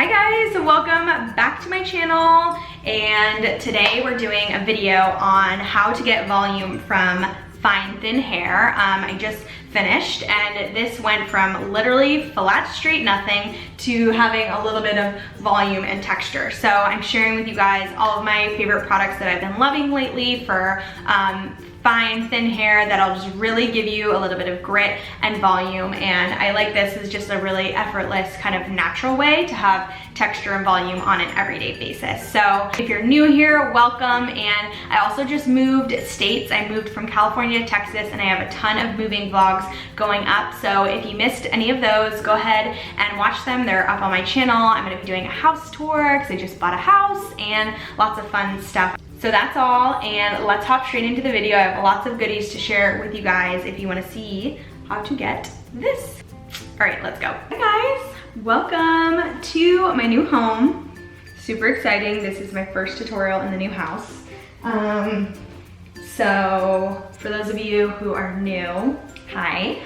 Hi guys, welcome back to my channel, and today we're doing a video on how to get volume from fine thin hair. I just finished, and this went from literally flat straight nothing to having a little bit of volume and texture. So I'm sharing with you guys all of my favorite products that I've been loving lately for fine thin hair that'll just really give you a little bit of grit and volume. And I like this as just a really effortless kind of natural way to have texture and volume on an everyday basis. So if you're new here, welcome. And I also just moved states. I moved from California to Texas, and I have a ton of moving vlogs going up. So if you missed any of those, go ahead and watch them. They're up on my channel. I'm gonna be doing a house tour because I just bought a house and lots of fun stuff. So that's all, and let's hop straight into the video. I have lots of goodies to share with you guys if you want to see how to get this. All right, let's go. Hi guys, welcome to my new home. Super exciting. This is my first tutorial in the new house. So for those of you who are new, hi.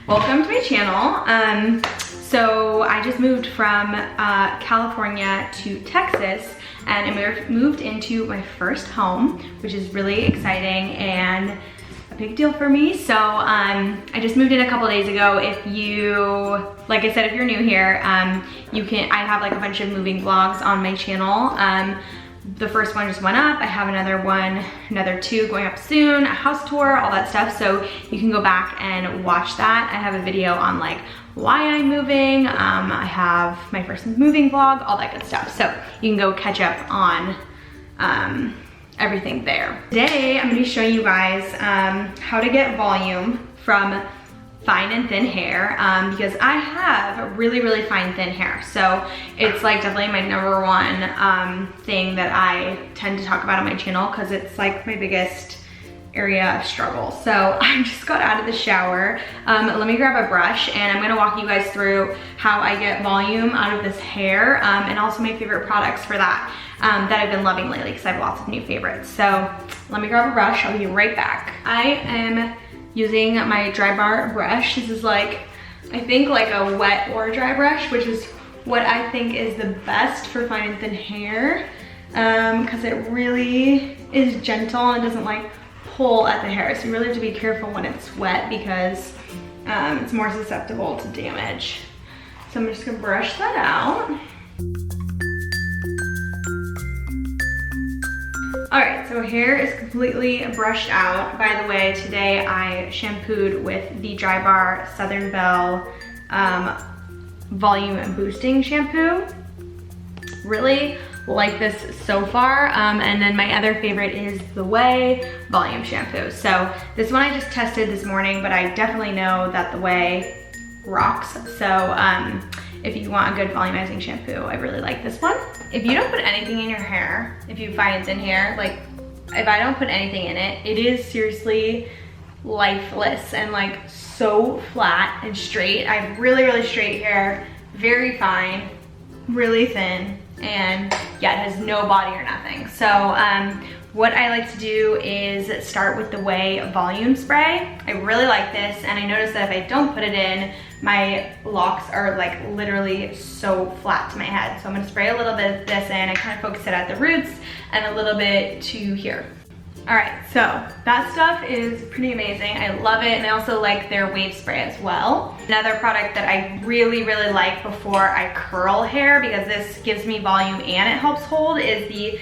Welcome to my channel. So I just moved from California to Texas, and I moved into my first home, which is really exciting and a big deal for me. So I just moved in a couple days ago. If you, like I said, if you're new here, I have like a bunch of moving vlogs on my channel. The first one just went up. I have another two going up soon, a house tour, all that stuff. So you can go back and watch that. I have a video on like why I'm moving. I have my first moving vlog, all that good stuff. So you can go catch up on everything there. Today, I'm gonna be showing you guys how to get volume from fine and thin hair, because I have really, really fine thin hair. So it's like definitely my number one thing that I tend to talk about on my channel, because it's like my biggest area of struggle. So I just got out of the shower. Let me grab a brush, and I'm gonna walk you guys through how I get volume out of this hair, and also my favorite products for that that I've been loving lately, because I have lots of new favorites. So let me grab a brush. I'll be right back. I am using my dry bar brush. This is like, I think like a wet or dry brush, which is what I think is the best for fine and thin hair, because it really is gentle and doesn't like pull at the hair. So you really have to be careful when it's wet, because it's more susceptible to damage. So I'm just gonna brush that out. All right, so hair is completely brushed out. By the way, today I shampooed with the Dry Bar Southern Belle Volume Boosting Shampoo. Really like this so far. And then my other favorite is the Way Volume Shampoo. So this one I just tested this morning, but I definitely know that the Way rocks. So if you want a good volumizing shampoo, I really like this one. If you don't put anything in your hair, if you find thin hair, like if I don't put anything in it, it is seriously lifeless and like so flat and straight. I have really, really straight hair, very fine, really thin, and yeah, it has no body or nothing. So what I like to do is start with the Way Volume Spray. I really like this, and I noticed that if I don't put it in, my locks are like literally so flat to my head. So I'm gonna spray a little bit of this in. I kind of focus it at the roots and a little bit to here. All right, so that stuff is pretty amazing. I love it, and I also like their wave spray as well. Another product that I really, really like before I curl hair, because this gives me volume and it helps hold, is the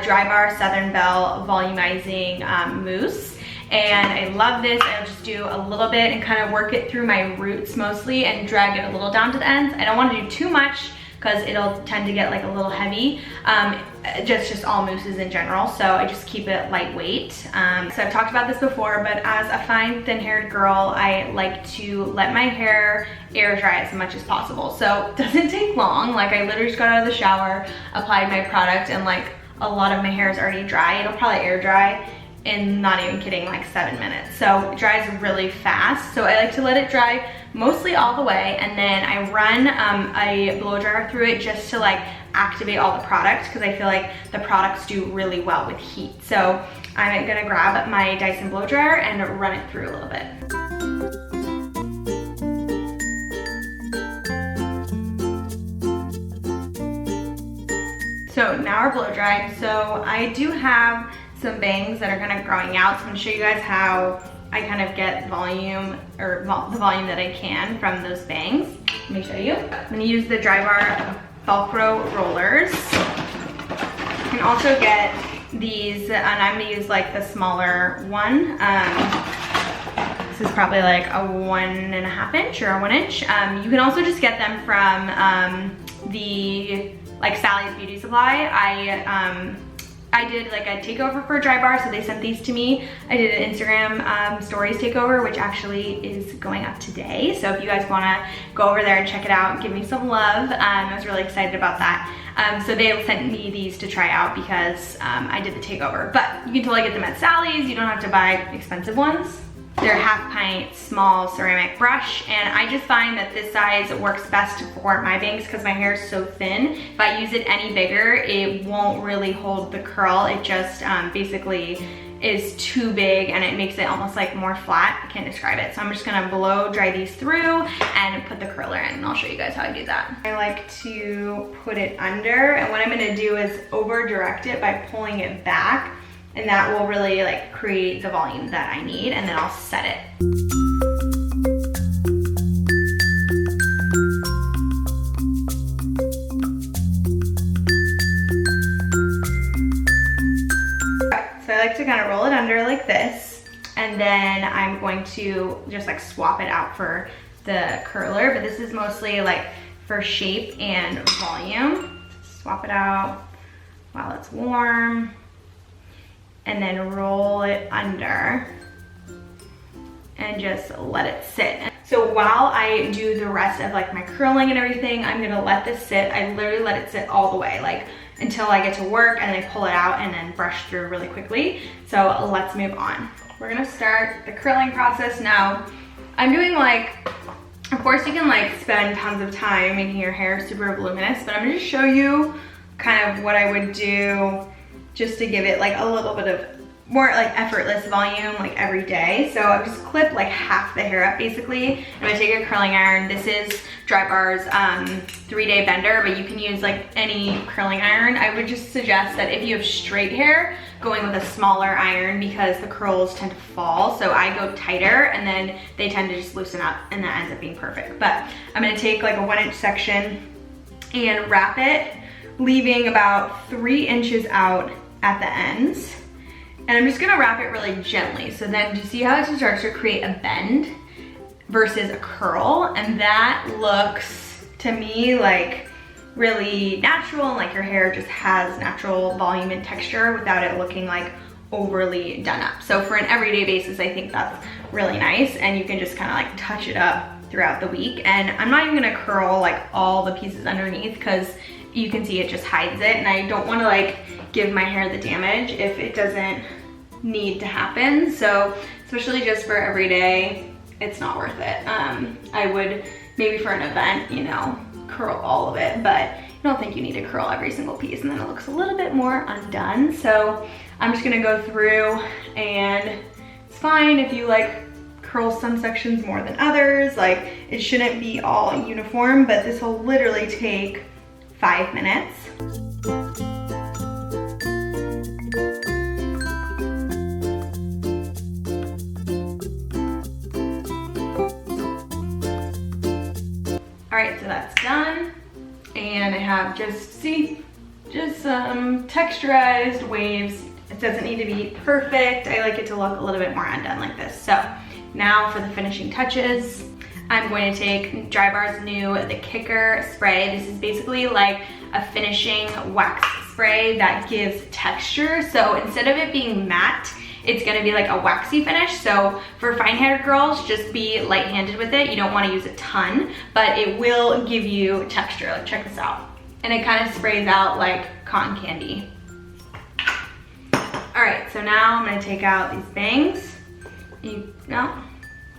Dry Bar Southern Belle Volumizing Mousse. And I love this. I'll just do a little bit and kind of work it through my roots mostly and drag it a little down to the ends. I don't want to do too much, because it'll tend to get like a little heavy, just all mousses in general. So I just keep it lightweight. So I've talked about this before, but as a fine thin haired girl, I like to let my hair air dry as much as possible. So it doesn't take long. Like I literally just got out of the shower, applied my product, and like a lot of my hair is already dry. It'll probably air dry in, not even kidding, like 7 minutes. So it dries really fast. So I like to let it dry mostly all the way, and then I run a blow dryer through it just to like activate all the products, because I feel like the products do really well with heat. So I'm gonna grab my Dyson blow dryer and run it through a little bit. So now we're blow dried. So I do have some bangs that are kind of growing out. So I'm gonna show you guys how I kind of get volume, or the volume that I can from those bangs. Let me show you. I'm gonna use the Dry Bar Velcro rollers. You can also get these, and I'm gonna use like the smaller one. This is probably like a 1.5 inch or a 1 inch. You can also just get them from the like Sally's Beauty Supply. I did like a takeover for Dry Bar, so they sent these to me. I did an Instagram stories takeover, which actually is going up today. So if you guys wanna go over there and check it out, give me some love. I was really excited about that. So they sent me these to try out because I did the takeover. But you can totally get them at Sally's. You don't have to buy expensive ones. They're 1/2 pint small ceramic brush, and I just find that this size works best for my bangs because my hair is so thin. If I use it any bigger, it won't really hold the curl. It just basically is too big and it makes it almost like more flat. I can't describe it. So I'm just gonna blow dry these through and put the curler in, and I'll show you guys how I do that. I like to put it under, and what I'm gonna do is over direct it by pulling it back. And that will really like create the volume that I need, and then I'll set it. So I like to kind of roll it under like this, and then I'm going to just like swap it out for the curler, but this is mostly like for shape and volume. Swap it out while it's warm, and then roll it under and just let it sit. So while I do the rest of like my curling and everything, I'm gonna let this sit. I literally let it sit all the way, like until I get to work, and then I pull it out and then brush through really quickly. So let's move on. We're gonna start the curling process now. I'm doing like, of course you can like spend tons of time making your hair super voluminous, but I'm gonna just show you kind of what I would do just to give it like a little bit of more like effortless volume like every day. So I've just clipped like half the hair up basically. I'm gonna take a curling iron. This is Dry Bar's 3-day bender, but you can use like any curling iron. I would just suggest that if you have straight hair, going with a smaller iron because the curls tend to fall. So I go tighter and then they tend to just loosen up, and that ends up being perfect. But I'm gonna take like a 1-inch section and wrap it, leaving about 3 inches out at the ends. And I'm just gonna wrap it really gently. So then do you see how it starts to create a bend versus a curl? And that looks to me like really natural, and like your hair just has natural volume and texture without it looking like overly done up. So for an everyday basis, I think that's really nice, and you can just kind of like touch it up throughout the week. And I'm not even gonna curl like all the pieces underneath because you can see it just hides it, and I don't wanna like give my hair the damage if it doesn't need to happen. So especially just for every day, it's not worth it. I would maybe for an event, you know, curl all of it, but I don't think you need to curl every single piece, and then it looks a little bit more undone. So I'm just gonna go through, and it's fine if you like curl some sections more than others. Like it shouldn't be all uniform, but this will literally take 5 minutes. All right, so that's done. And I have just some texturized waves. It doesn't need to be perfect. I like it to look a little bit more undone like this. So now for the finishing touches, I'm going to take Dry Bar's new The Kicker spray. This is basically like a finishing wax spray that gives texture. So instead of it being matte, it's gonna be like a waxy finish. So for fine-haired girls, just be light-handed with it. You don't wanna use a ton, but it will give you texture. Like check this out. And it kind of sprays out like cotton candy. All right, so now I'm gonna take out these bangs.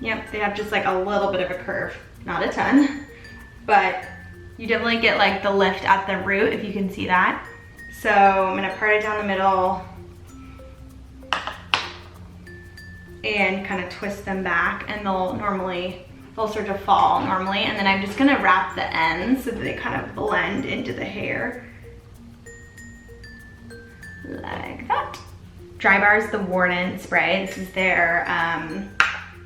Yep, they have just like a little bit of a curve, not a ton, but you definitely get like the lift at the root, if you can see that. So I'm gonna part it down the middle and kind of twist them back, and they'll start to fall normally. And then I'm just gonna wrap the ends so that they kind of blend into the hair. Dry Bar's the Warden spray. This is their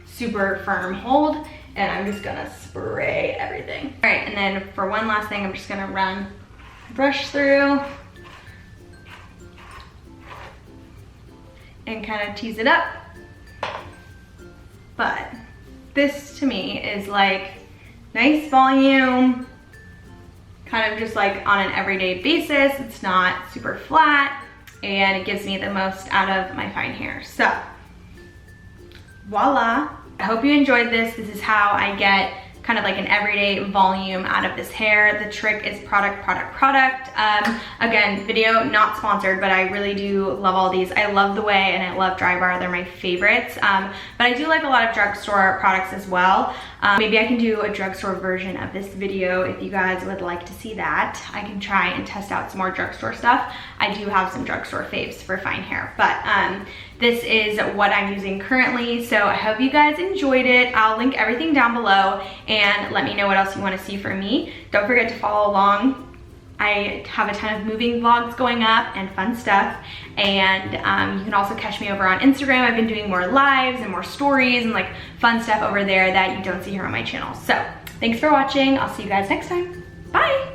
super firm hold, and I'm just gonna spray everything. All right, and then for one last thing, I'm just gonna run brush through and kind of tease it up. But this to me is like nice volume, kind of just like on an everyday basis. It's not super flat, and it gives me the most out of my fine hair. So voila. I hope you enjoyed this. This is how I get kind of like an everyday volume out of this hair. The trick is product, product, product. Again, video not sponsored, but I really do love all these. I love the Way and I love Dry Bar. They're my favorites. But I do like a lot of drugstore products as well. Maybe I can do a drugstore version of this video if you guys would like to see that. I can try and test out some more drugstore stuff. I do have some drugstore faves for fine hair, but this is what I'm using currently. So I hope you guys enjoyed it. I'll link everything down below and let me know what else you want to see from me. Don't forget to follow along. I have a ton of moving vlogs going up and fun stuff. And you can also catch me over on Instagram. I've been doing more lives and more stories and like fun stuff over there that you don't see here on my channel. So thanks for watching. I'll see you guys next time. Bye.